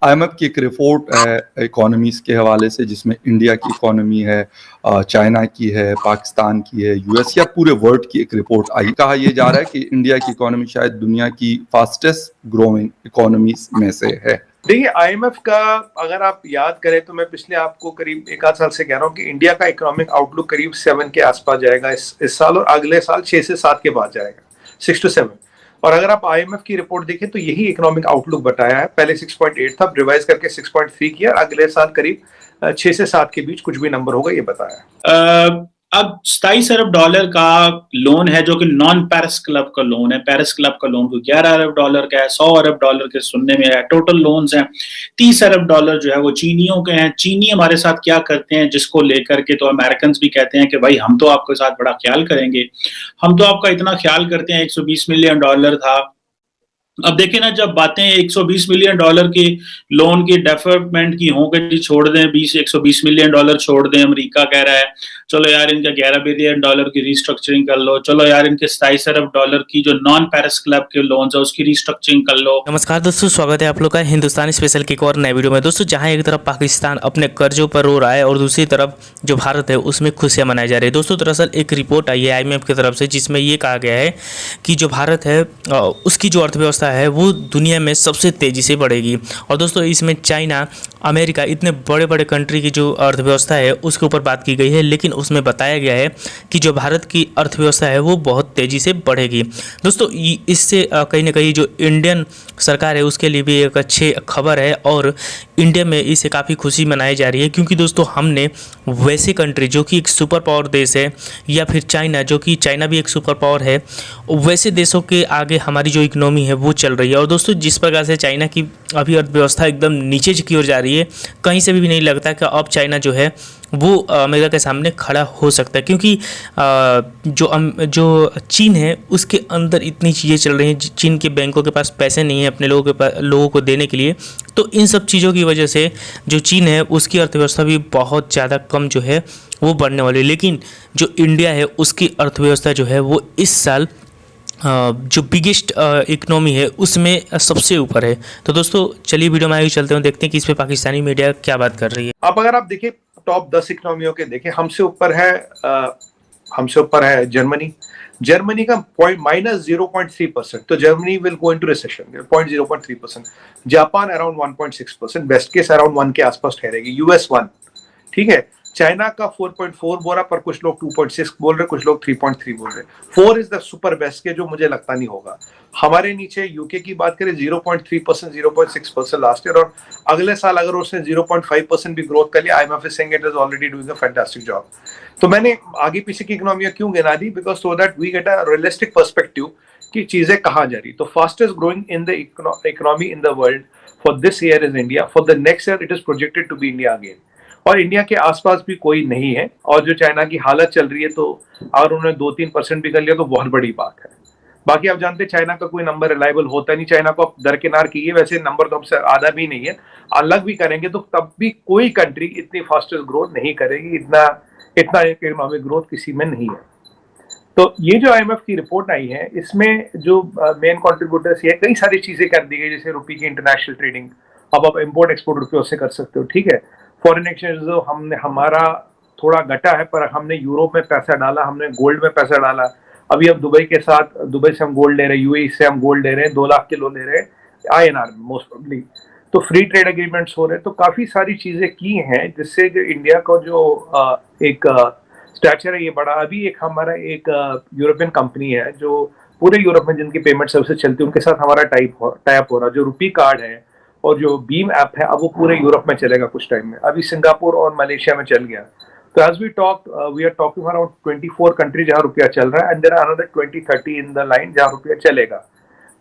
IMF की एक report है इकोनॉमीज के हवाले से, जिसमें इंडिया की इकोनॉमी है, चाइना की है, पाकिस्तान की है, यूएस या पूरे वर्ल्ड की एक रिपोर्ट आई। कहा यह जा रहा है कि इंडिया की इकोनॉमी शायद दुनिया की फास्टेस्ट ग्रोइंग इकोनॉमीज में से है। देखिए, आईएमएफ का अगर आप याद करें तो मैं पिछले आपको करीब एक आध साल से कह रहा हूँ कि इंडिया का इकोनॉमिक आउटलुक करीब 7 के आसपास जाएगा इस साल, और अगले साल 6 से 7 के बाद जाएगा, 6 to 7। और अगर आप आईएमएफ की रिपोर्ट देखें तो यही इकोनॉमिक आउटलुक बताया है। पहले 6.8 था, रिवाइज करके 6.3 किया, अगले साल करीब 6 से 7 के बीच कुछ भी नंबर होगा, ये बताया है। अब 27 अरब डॉलर का लोन है जो कि नॉन पेरिस क्लब का लोन है। पेरिस क्लब का लोन को 11 अरब डॉलर का है, 100 अरब डॉलर के सुनने में है। टोटल लोन्स हैं 30 अरब डॉलर जो है वो चीनियों के हैं। चीनी हमारे साथ क्या करते हैं, जिसको लेकर के तो अमेरिकन भी कहते हैं कि भाई हम तो आपके साथ बड़ा ख्याल करेंगे, हम तो आपका इतना ख्याल करते हैं। 120 मिलियन डॉलर था। अब देखें ना, जब बातें 120 मिलियन डॉलर की लोन की डेफरमेंट की हों कि छोड़ दें, 120 मिलियन डॉलर छोड़ दें, अमेरिका कह रहा है चलो यार इनका 11 बिलियन डॉलर की रिस्ट्रक्चरिंग कर लो, चलो यार इनके 27 अरब डॉलर की जो नॉन पेरिस क्लब के लोन है उसकी रिस्ट्रक्चरिंग कर लो। नमस्कार दोस्तों, स्वागत है आप लोग का हिंदुस्तानी स्पेशल की एक और नए वीडियो में। दोस्तों, जहां एक तरफ पाकिस्तान अपने कर्जों पर रो रहा है और दूसरी तरफ जो भारत है उसमें खुशियां मनाई जा रही है। दोस्तों, दरअसल एक रिपोर्ट आई है आईएमएफ की तरफ से, जिसमें ये कहा गया है कि जो भारत है उसकी जो अर्थव्यवस्था है वो दुनिया में सबसे तेज़ी से बढ़ेगी। और दोस्तों, इसमें चाइना, अमेरिका, इतने बड़े बड़े कंट्री की जो अर्थव्यवस्था है उसके ऊपर बात की गई है, लेकिन उसमें बताया गया है कि जो भारत की अर्थव्यवस्था है वो बहुत तेज़ी से बढ़ेगी। दोस्तों, इससे कहीं ना कहीं जो इंडियन सरकार है उसके लिए भी एक अच्छी खबर है और इंडिया में इससे काफ़ी खुशी मनाई जा रही है, क्योंकि दोस्तों हमने वैसे कंट्री जो कि एक सुपर पावर देश है, या फिर चाइना जो कि चाइना भी एक सुपर पावर है, वैसे देशों के आगे हमारी जो इकोनॉमी है वो चल रही है। और दोस्तों, जिस प्रकार से चाइना की अभी अर्थव्यवस्था एकदम नीचे की ओर जा रही है, कहीं से भी नहीं लगता कि अब चाइना जो है वो अमेरिका के सामने खड़ा हो सकता है, क्योंकि जो चीन है उसके अंदर इतनी चीज़ें चल रही हैं। चीन के बैंकों के पास पैसे नहीं है अपने लोगों को देने के लिए, तो इन सब चीज़ों की वजह से जो चीन है उसकी अर्थव्यवस्था भी बहुत ज़्यादा कम जो है वो बढ़ने वाली है। लेकिन जो इंडिया है उसकी अर्थव्यवस्था जो है वो इस साल जो बिगेस्ट इकनॉमी है उसमें सबसे ऊपर है। तो दोस्तों, चलिए वीडियो में आगे चलते हैं, देखते हैं कि इस पे पाकिस्तानी मीडिया क्या बात कर रही है। अब अगर आप देखिए टॉप 10 इकोनॉमियों के देखें, हमसे ऊपर है जर्मनी का -0.3%, तो Germany will go into recession, 0.3%। Japan around 1.6%, best case around 1 के आसपास ठहरेगी। यूएस 1, ठीक है। चाइना का 4.4 बोल रहा, पर कुछ लोग 2.6 बोल रहे, कुछ लोग 3.3 बोल रहे। 4 इज द सुपर बेस्ट के, जो मुझे लगता नहीं होगा। हमारे नीचे यूके की बात करें 0.3%, 0.6% लास्ट ईयर, और अगले साल अगर उसने 0.5% भी ग्रोथ कर लिया, IMF is saying it is already doing a fantastic job. तो मैंने आगे पीछे की इकोनॉमियां क्यों गिना दी, because so that we get a realistic perspective कि चीजें कहाँ जा रही। तो fastest growing in the economy in the world for this year is India, for the next year it is projected to be India again. और India के आसपास भी कोई नहीं है, और जो चाइना की हालत चल रही है, तो अगर उन्होंने 2-3% भी कर लिया तो बहुत बड़ी बात है। बाकी आप जानते हैं चाइना का कोई नंबर रिलायबल होता नहीं, चाइना को आप दरकिनार कीजिए, वैसे नंबर तो हमसे आधा भी नहीं है, अलग भी करेंगे तो तब भी कोई कंट्री इतनी फास्टेस्ट ग्रोथ नहीं करेगी, इतना इकोनॉमिक ग्रोथ किसी में नहीं है। तो ये जो आईएमएफ की रिपोर्ट आई है, इसमें जो मेन कॉन्ट्रीब्यूटर्स है, कई सारी चीजें कर दी गई, जैसे रुपये की इंटरनेशनल ट्रेडिंग, अब आप इम्पोर्ट एक्सपोर्ट रुपये से कर सकते हो, ठीक है। फॉरेन एक्सचेंज जो हमारा थोड़ा घटा है, पर हमने यूरोप में पैसा डाला, हमने गोल्ड में पैसा डाला। अभी अब दुबई से हम गोल्ड ले रहे हैं, यूएई से हम गोल्ड ले रहे हैं, 2 लाख किलो ले रहे हैं आईएनआर में मोस्ट प्रोबेबली। तो फ्री ट्रेड एग्रीमेंट्स हो रहे हैं, तो काफी सारी चीजें की हैं जिससे जो इंडिया का जो एक स्ट्रक्चर है ये बड़ा। अभी हमारा एक यूरोपियन कंपनी है जो पूरे यूरोप में जिनकी पेमेंट सर्विसेज चलती है, उनके साथ हमारा टाइप हो रहा। जो रुपी कार्ड है और जो बीम ऐप है, अब वो पूरे यूरोप में चलेगा कुछ टाइम में। अभी सिंगापुर और मलेशिया में चल गया। तो as we talk we are talking around 24 country जहां रुपया चल रहा है, and there are another 20-30 in the line जहां रुपया चलेगा।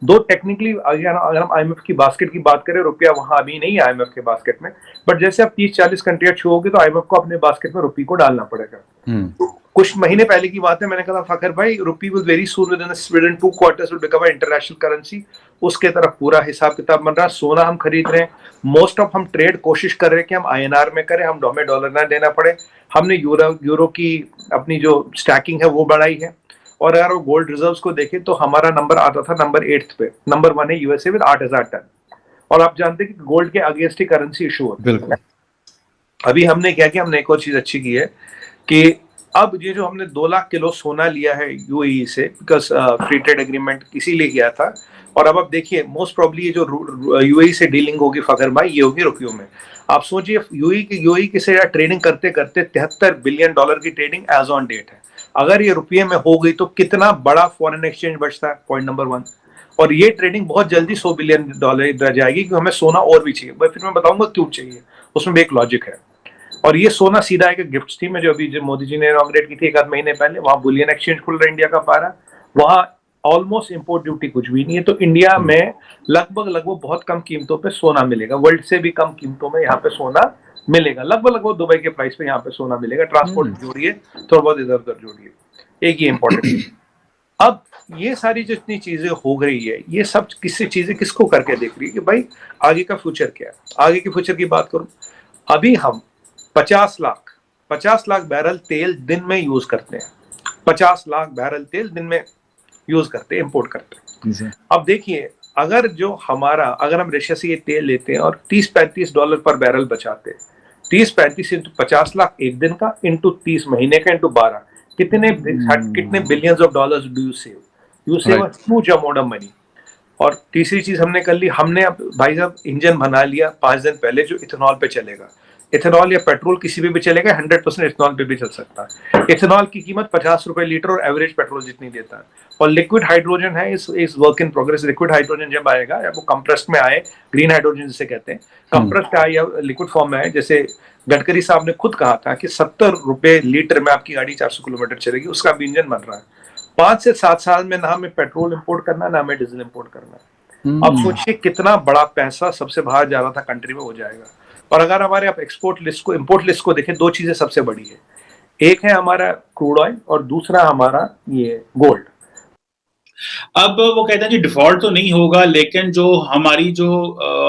दो टेक्निकली अगर हम आईएमएफ की बास्केट की बात करें, रुपया वहां अभी नहीं है आईएमएफ के बास्केट में, बट जैसे आप 30-40 कंट्रियां छुओगे तो आईएमएफ को अपने बास्केट में रुपये को डालना पड़ेगा। तो कुछ महीने पहले की बात है, मैंने कहा फकर भाई, रुपी will very soon with in 2 quarters will become international currency. उसके तरफ पूरा हिसाब किताब बन रहा है। सोना हम खरीद रहे हैं, मोस्ट ऑफ हम ट्रेड कोशिश कर रहे हैं कि हम आईएनआर में करें, हम हमें डॉलर ना देना पड़े। हमने यूरो की अपनी जो स्टैकिंग है वो बढ़ाई है। और अगर वो गोल्ड रिजर्व्स को देखें तो हमारा नंबर आता था नंबर 8 पे, नंबर 1 है यूएसए विद 8,000 टन, और आप जानते हैं कि गोल्ड के अगेंस्ट ही करेंसी इशू होता है। बिल्कुल। अभी हमने क्या किया, हमने एक और चीज अच्छी की है कि अब ये जो हमने 2 लाख किलो सोना लिया है यूएई से, बिकॉज फ्री ट्रेड एग्रीमेंट इसीलिए किया था, और अब आप देखिए मोस्ट प्रॉब्ली ये जो यूएई से डीलिंग होगी फखर भाई, ये होगी रुपयों में। आप सोचिए यूएई के से ट्रेडिंग करते करते $73 बिलियन की ट्रेडिंग एज ऑन डेट है। अगर ये रुपये में हो गई तो कितना बड़ा फॉरेन एक्सचेंज बचता है, पॉइंट नंबर 1। और ये ट्रेडिंग बहुत जल्दी $100 बिलियन इधर जाएगी, क्योंकि हमें सोना और भी चाहिए। फिर मैं बताऊंगा क्यों चाहिए, उसमें भी एक लॉजिक है। और ये सोना सीधा एक गिफ्ट थी में जो अभी जो मोदी जी ने इनॉग्रेट की थी 1 आध महीने पहले, वहां बुलियन एक्सचेंज खुल रहा है इंडिया का पारा, वहां ऑलमोस्ट इंपोर्ट ड्यूटी कुछ भी नहीं है। तो इंडिया में लगभग बहुत कम कीमतों पे सोना मिलेगा, वर्ल्ड से भी कम कीमतों में यहाँ पे सोना मिलेगा, लगभग दुबई के प्राइस पे यहाँ पे सोना मिलेगा। ट्रांसपोर्ट जोड़िए, थोड़ा बहुत इधर उधर जोड़िए, एक ये इंपॉर्टेंट। अब ये सारी जितनी चीजें हो गई है, ये सब किसी चीजें किसको करके देख रही है कि भाई आगे का फ्यूचर क्या है। आगे के फ्यूचर की बात करूं, अभी हम 50 लाख बैरल तेल दिन में यूज करते हैं, 50 लाख बैरल तेल दिन में यूज करते हैं, इंपोर्ट करते हैं। अब देखिए, अगर हम रशिया से ये तेल लेते हैं और $30-35 पर बैरल बचाते हैं, 30-35 इंटू 50 लाख एक दिन का, इंटू 30 महीने का, इंटू 12, कितने billions of dollars do you save? You save a huge amount of money. और तीसरी चीज हमने कर ली, हमने अब भाई साहब इंजन बना लिया 5 दिन पहले जो इथेनॉल पे चलेगा। इथेनॉल या पेट्रोल किसी पे भी चलेगा, 100% इथेनॉल पे भी चल सकता है। इथेनॉल की कीमत ₹50 लीटर और एवरेज पेट्रोल जितनी देता है। और लिक्विड हाइड्रोजन है, इस work in progress. Liquid hydrogen जब आएगा, या वो कंप्रेस्ड में आए, ग्रीन हाइड्रोजन जिसे कहते हैं, कंप्रेस्ड आए या लिक्विड फॉर्म में आए, जैसे गडकरी साहब ने खुद कहा था कि ₹70 लीटर में आपकी गाड़ी 400 किलोमीटर चलेगी, उसका भी इंजन बन रहा है। 5 से 7 साल में ना हमें पेट्रोल इंपोर्ट करना, ना हमें डीजल इंपोर्ट करना। अब सोचिए कितना बड़ा पैसा सबसे बाहर जा रहा था कंट्री में हो जाएगा। और अगर हमारे आप एक्सपोर्ट लिस्ट को, इंपोर्ट लिस्ट को देखें, 2 चीजें सबसे बड़ी है, एक है हमारा क्रूड ऑयल और दूसरा हमारा ये गोल्ड। अब वो कहते हैं कि डिफॉल्ट तो नहीं होगा, लेकिन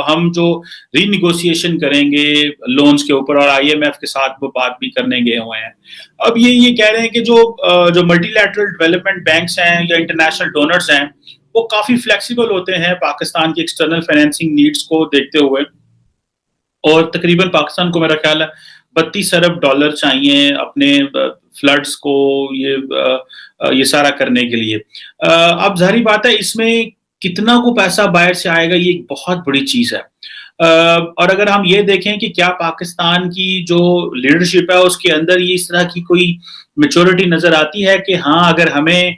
हम जो रीनिगोशिएशन करेंगे लोन्स के ऊपर, और आईएमएफ के साथ वो बात भी करने गए हुए हैं। अब ये कह रहे हैं कि जो मल्टीलैटरल डेवलपमेंट बैंक्स हैं या इंटरनेशनल डोनर्स हैं, वो काफी फ्लेक्सिबल होते हैं पाकिस्तान की एक्सटर्नल फाइनेंसिंग नीड्स को देखते हुए। और तकरीबन पाकिस्तान को मेरा ख्याल है $32 अरब चाहिए अपने फ्लड्स को ये सारा करने के लिए। अब जाहिर बात है, इसमें कितना को पैसा बाहर से आएगा, ये एक बहुत बड़ी चीज है। और अगर हम ये देखें कि क्या पाकिस्तान की जो लीडरशिप है उसके अंदर ये इस तरह की कोई मैच्योरिटी नजर आती है कि हाँ, अगर हमें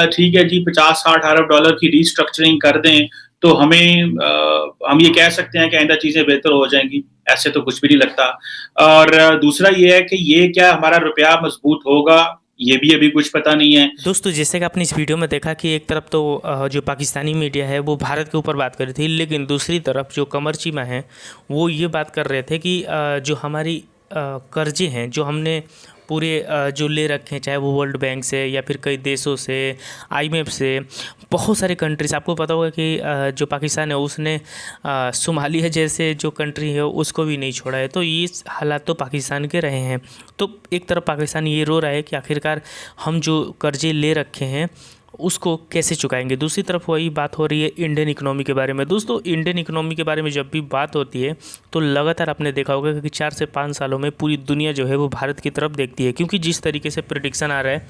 ठीक है जी $50-60 अरब की रीस्ट्रक्चरिंग कर दें तो हम ये कह सकते हैं कि आइंदा चीजें बेहतर हो जाएंगी। ऐसे तो कुछ भी नहीं लगता। और दूसरा ये है कि ये क्या हमारा रुपया मजबूत होगा, ये भी अभी कुछ पता नहीं है। दोस्तों, जैसे कि आपने इस वीडियो में देखा कि एक तरफ तो जो पाकिस्तानी मीडिया है वो भारत के ऊपर बात कर रही थी, लेकिन दूसरी तरफ जो कमर चीमा है वो ये बात कर रहे थे कि जो हमारी कर्जे हैं जो हमने पूरे जो ले रखे हैं, चाहे वो वर्ल्ड बैंक से या फिर कई देशों से, आईएमएफ से, बहुत सारे कंट्रीज, आपको पता होगा कि जो पाकिस्तान है उसने सोमालिया जैसे जो कंट्री है उसको भी नहीं छोड़ा है। तो ये हालात तो पाकिस्तान के रहे हैं। तो एक तरफ पाकिस्तान ये रो रहा है कि आखिरकार हम जो कर्जे ले रखे हैं उसको कैसे चुकाएंगे। दूसरी तरफ वही बात हो रही है इंडियन इकोनॉमी के बारे में। दोस्तों, इंडियन इकोनॉमी के बारे में जब भी बात होती है तो लगातार आपने देखा होगा कि 4 से 5 सालों में पूरी दुनिया जो है वो भारत की तरफ देखती है, क्योंकि जिस तरीके से प्रेडिक्शन आ रहा है।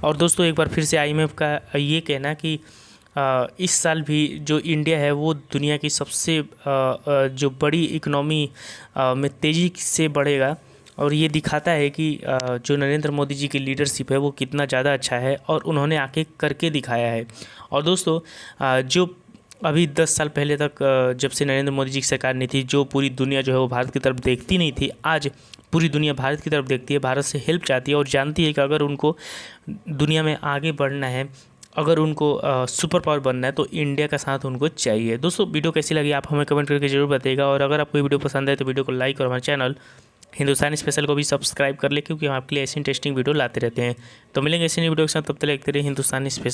और दोस्तों, एक बार फिर से आईएमएफ का ये कहना कि इस साल भी जो इंडिया है वो दुनिया की सबसे जो बड़ी इकोनॉमी में तेज़ी से बढ़ेगा। और ये दिखाता है कि जो नरेंद्र मोदी जी की लीडरशिप है वो कितना ज़्यादा अच्छा है और उन्होंने आके करके दिखाया है। और दोस्तों, जो अभी 10 साल पहले तक जब से नरेंद्र मोदी जी की सरकार नहीं थी, जो पूरी दुनिया जो है वो भारत की तरफ देखती नहीं थी, आज पूरी दुनिया भारत की तरफ देखती है, भारत से हेल्प चाहती है और जानती है कि अगर उनको दुनिया में आगे बढ़ना है, अगर उनको सुपर पावर बनना है तो इंडिया का साथ उनको चाहिए। दोस्तों, वीडियो कैसी लगी आप हमें कमेंट करके जरूर बताइएगा। और अगर आपको वीडियो पसंद है तो वीडियो को लाइक और हमारे चैनल हिंदुस्तानी स्पेशल को भी सब्सक्राइब कर ले, क्योंकि हम आपके लिए ऐसी इंटरेस्टिंग वीडियो लाते रहते हैं। तो मिलेंगे ऐसी नई वीडियो के साथ, तब तक देखते रहिए हिंदुस्तानी स्पेशल।